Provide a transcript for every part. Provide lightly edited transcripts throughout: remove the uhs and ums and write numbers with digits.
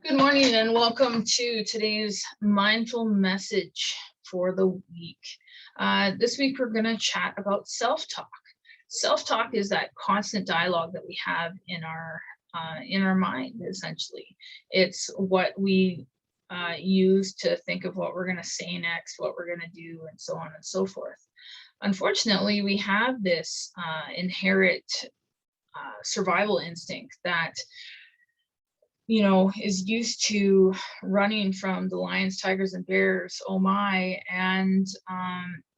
Good morning and welcome to today's mindful message for the week. This week we're going to chat about self-talk. Self-talk is that constant dialogue that we have in our mind. Essentially, it's what we use to think of what we're going to say next, what we're going to do, and so on and so forth. Unfortunately, we have this inherent survival instinct that is used to running from the lions, tigers, and bears, oh my, and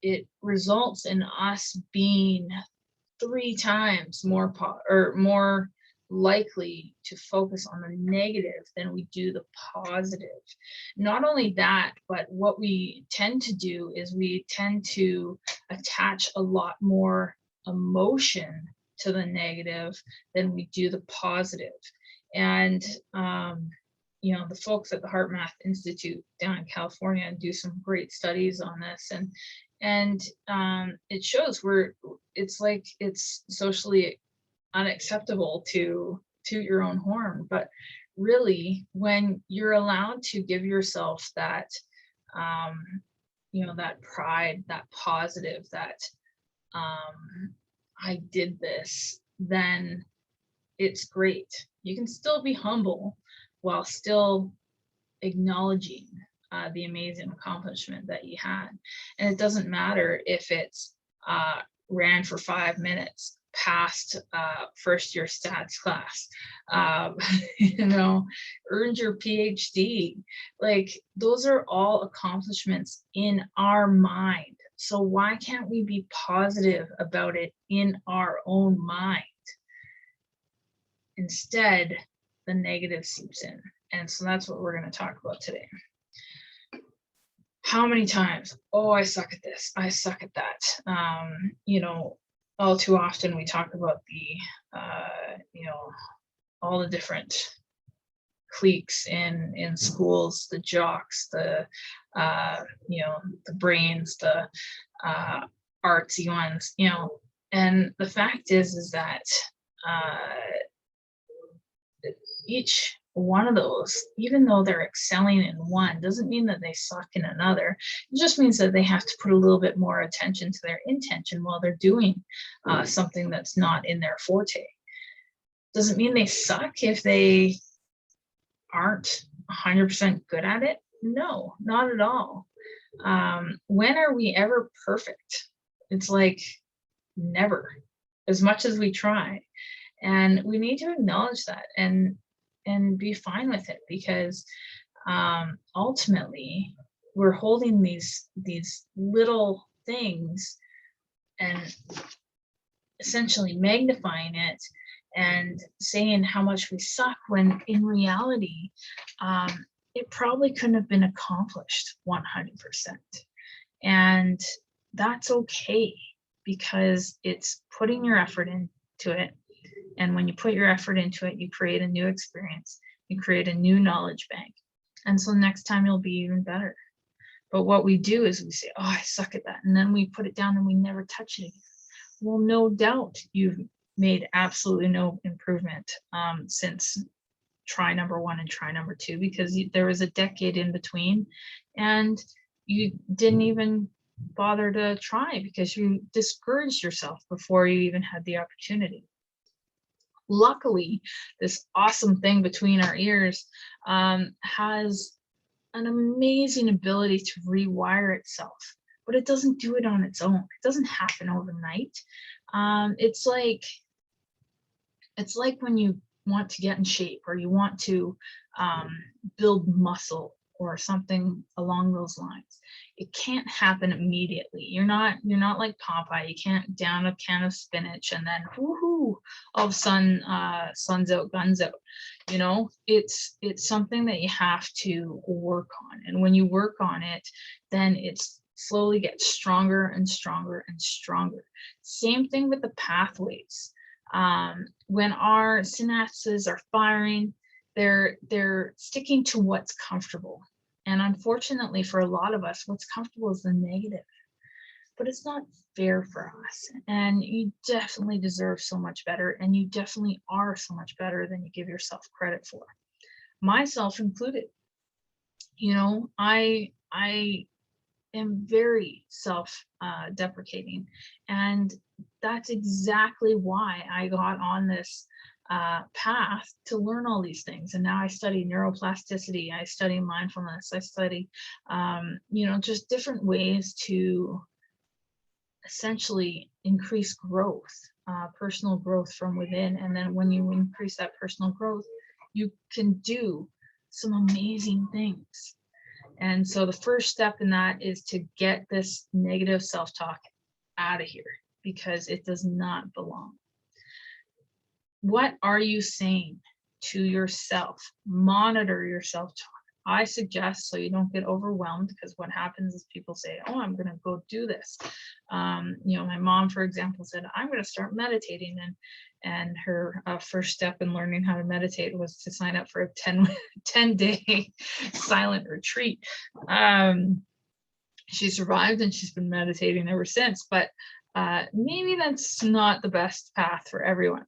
it results in us being three times more likely to focus on the negative than we do the positive. Not only that, but what we tend to do is we tend to attach a lot more emotion to the negative than we do the positive. And the folks at the Heart Math Institute down in California do some great studies on this, and it shows where it's socially unacceptable to toot your own horn, but really, when you're allowed to give yourself that that pride, that positive, that I did this, then it's great. You can still be humble while still acknowledging the amazing accomplishment that you had. And it doesn't matter if it's ran for 5 minutes, passed first year stats class, earned your PhD. Like, those are all accomplishments in our mind. So why can't we be positive about it in our own mind? Instead, the negative seeps in. And so that's what we're going to talk about today. How many times? Oh, I suck at this. I suck at that. All too often we talk about all the different cliques in schools, the jocks, the brains, the artsy ones, and the fact is that each one of those, even though they're excelling in one, doesn't mean that they suck in another. It just means that they have to put a little bit more attention to their intention while they're doing something that's not in their forte. Doesn't mean they suck if they aren't 100% good at it. No, not at all. When are we ever perfect? It's like never, as much as we try. And we need to acknowledge that and be fine with it, because ultimately we're holding these little things and essentially magnifying it and saying how much we suck, when in reality it probably couldn't have been accomplished 100%. And that's okay, because it's putting your effort into it. And when you put your effort into it, you create a new experience, you create a new knowledge bank. And so next time you'll be even better. But what we do is we say, oh, I suck at that. And then we put it down and we never touch it again. Well, no doubt you've made absolutely no improvement since try number 1 and try number 2, because there was a decade in between and you didn't even bother to try because you discouraged yourself before you even had the opportunity. Luckily, this awesome thing between our ears has an amazing ability to rewire itself, but it doesn't do it on its own. It doesn't happen overnight. It's like when you want to get in shape, or you want to build muscle or something along those lines. It can't happen immediately. You're not like Popeye. You can't down a can of spinach and then woohoo, all of a sudden sun's out, guns out. It's something that you have to work on. And when you work on it, then it slowly gets stronger and stronger and stronger. Same thing with the pathways. When our synapses are firing, they're sticking to what's comfortable. And unfortunately for a lot of us, what's comfortable is the negative. But it's not fair for us. And you definitely deserve so much better. And you definitely are so much better than you give yourself credit for. myself included. You know, I am very self deprecating, and that's exactly why I got on this path to learn all these things. And now I study neuroplasticity, I study mindfulness, I study you know, just different ways to essentially increase growth, personal growth from within. And then when you increase that personal growth, you can do some amazing things. And so the first step in that is to get this negative self-talk out of here, because it does not belong. What are you saying to yourself? Monitor your self-talk. I suggest, so you don't get overwhelmed, because what happens is people say, oh, I'm going to go do this. You know, my mom, for example, said, I'm going to start meditating. And her first step in learning how to meditate was to sign up for a 10-day silent retreat. She survived, and she's been meditating ever since. But maybe that's not the best path for everyone.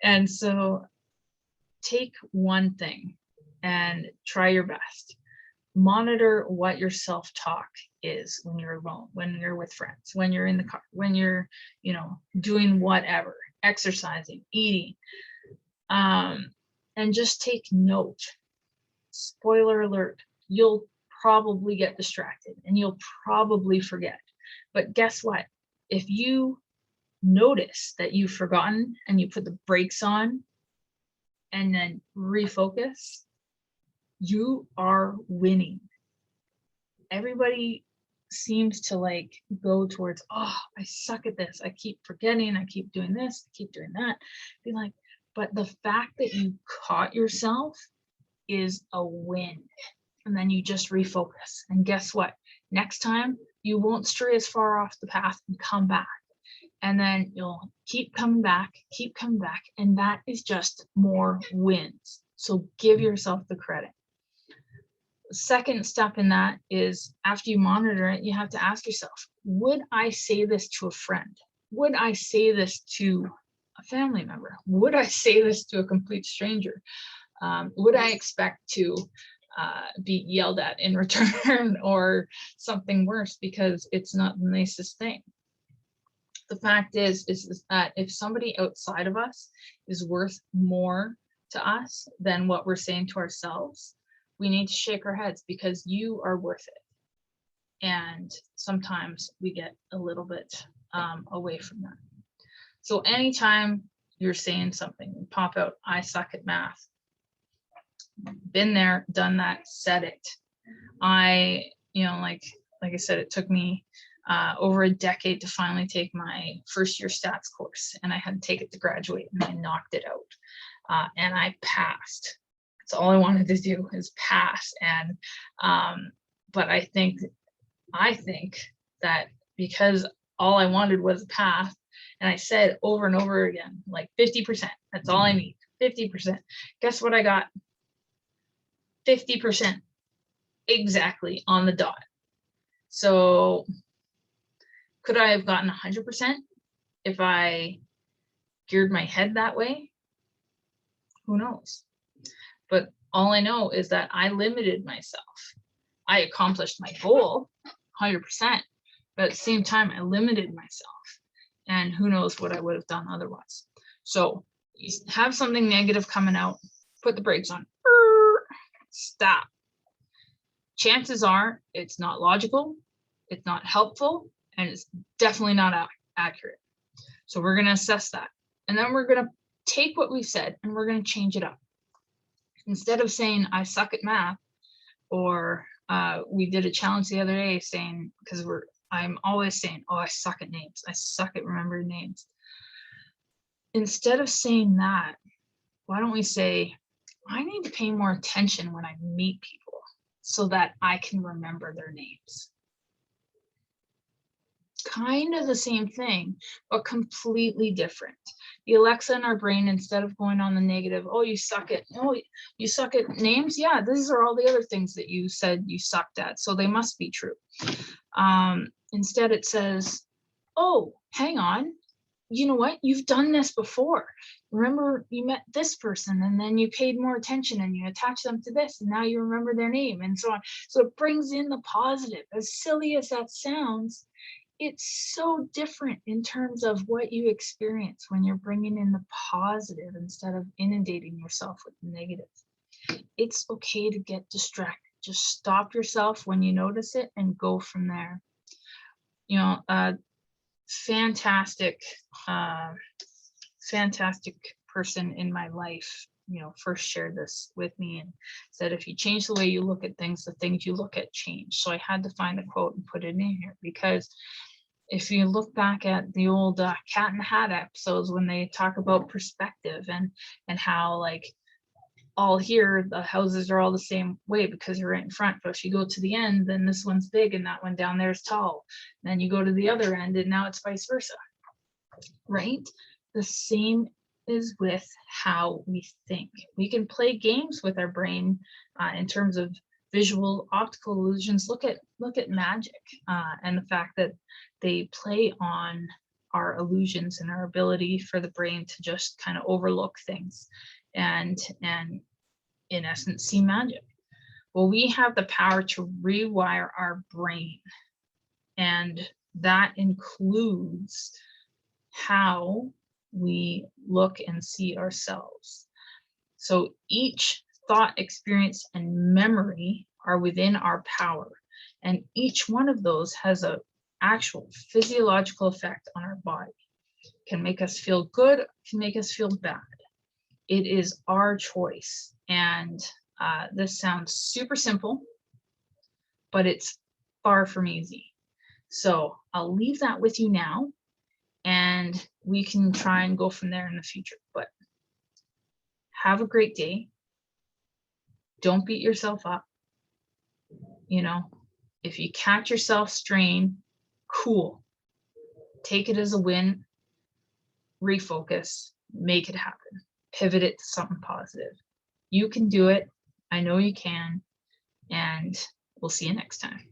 And so take one thing and try your best. Monitor what your self-talk is when you're alone, when you're with friends, when you're in the car, when you're, you know, doing whatever, exercising, eating, and just take note. Spoiler alert, you'll probably get distracted and you'll probably forget. But guess what? If you notice that you've forgotten and you put the brakes on and then refocus, you are winning. Everybody seems to like go towards, oh, I suck at this. I keep forgetting. I keep doing this. I keep doing that. Be like, but the fact that you caught yourself is a win. And then you just refocus. And guess what? Next time you won't stray as far off the path and come back. And then you'll keep coming back. And that is just more wins. So give yourself the credit. Second step in that is, after you monitor it, you have to ask yourself, would I say this to a friend? Would I say this to a family member? Would I say this to a complete stranger? Would I expect to be yelled at in return or something worse because it's not the nicest thing? The fact is that if somebody outside of us is worth more to us than what we're saying to ourselves, we need to shake our heads, because you are worth it. And sometimes we get a little bit away from that. So anytime you're saying something, pop out, I suck at math. Been there, done that, said it. You know, like I said, it took me over a decade to finally take my first year stats course, and I had to take it to graduate, and I knocked it out, and I passed. That's all I wanted to do, is pass. And but I think that because all I wanted was a path, and I said over and over again, like 50%, that's all I need, 50%. Guess what I got? 50%, exactly on the dot. So could I have gotten 100% if I geared my head that way? Who knows? But all I know is that I limited myself. I accomplished my goal 100%, but at the same time, I limited myself. And who knows what I would have done otherwise. So you have something negative coming out, put the brakes on, stop. Chances are it's not logical, it's not helpful, and it's definitely not accurate. So we're going to assess that. And then we're going to take what we've said and we're going to change it up. Instead of saying, I suck at math, or we did a challenge the other day saying, because I'm always saying, oh, I suck at names. I suck at remembering names. Instead of saying that, why don't we say, I need to pay more attention when I meet people so that I can remember their names. Kind of the same thing, but completely different. The Alexa in our brain, instead of going on the negative, oh, you suck at names. Yeah, these are all the other things that you said you sucked at, so they must be true. Instead it says, oh, hang on, you know what? You've done this before. Remember, you met this person and then you paid more attention and you attached them to this, and now you remember their name and so on. So it brings in the positive. As silly as that sounds, it's so different in terms of what you experience when you're bringing in the positive instead of inundating yourself with the negative. It's okay to get distracted. Just stop yourself when you notice it and go from there. You know, fantastic, uh, fantastic person in my life, first shared this with me and said, if you change the way you look at things, the things you look at change. So I had to find the quote and put it in here, because if you look back at the old Cat in the Hat episodes, when they talk about perspective and how, like, all here the houses are all the same way because you're right in front, but if you go to the end, then this one's big and that one down there is tall. Then you go to the other end and now it's vice versa, right? The same is with how we think. We can play games with our brain in terms of visual optical illusions. Look at magic and the fact that they play on our illusions and our ability for the brain to just kind of overlook things and in essence see magic. Well, we have the power to rewire our brain, and that includes how we look and see ourselves. So each thought, experience, and memory are within our power, and each one of those has a actual physiological effect on our body. Can make us feel good, can make us feel bad. It is our choice. And this sounds super simple, but it's far from easy. So I'll leave that with you now, and we can try and go from there in the future. But have a great day. Don't beat yourself up. If you catch yourself straying, cool. Take it as a win, refocus, make it happen, pivot it to something positive. You can do it. I know you can. And we'll see you next time.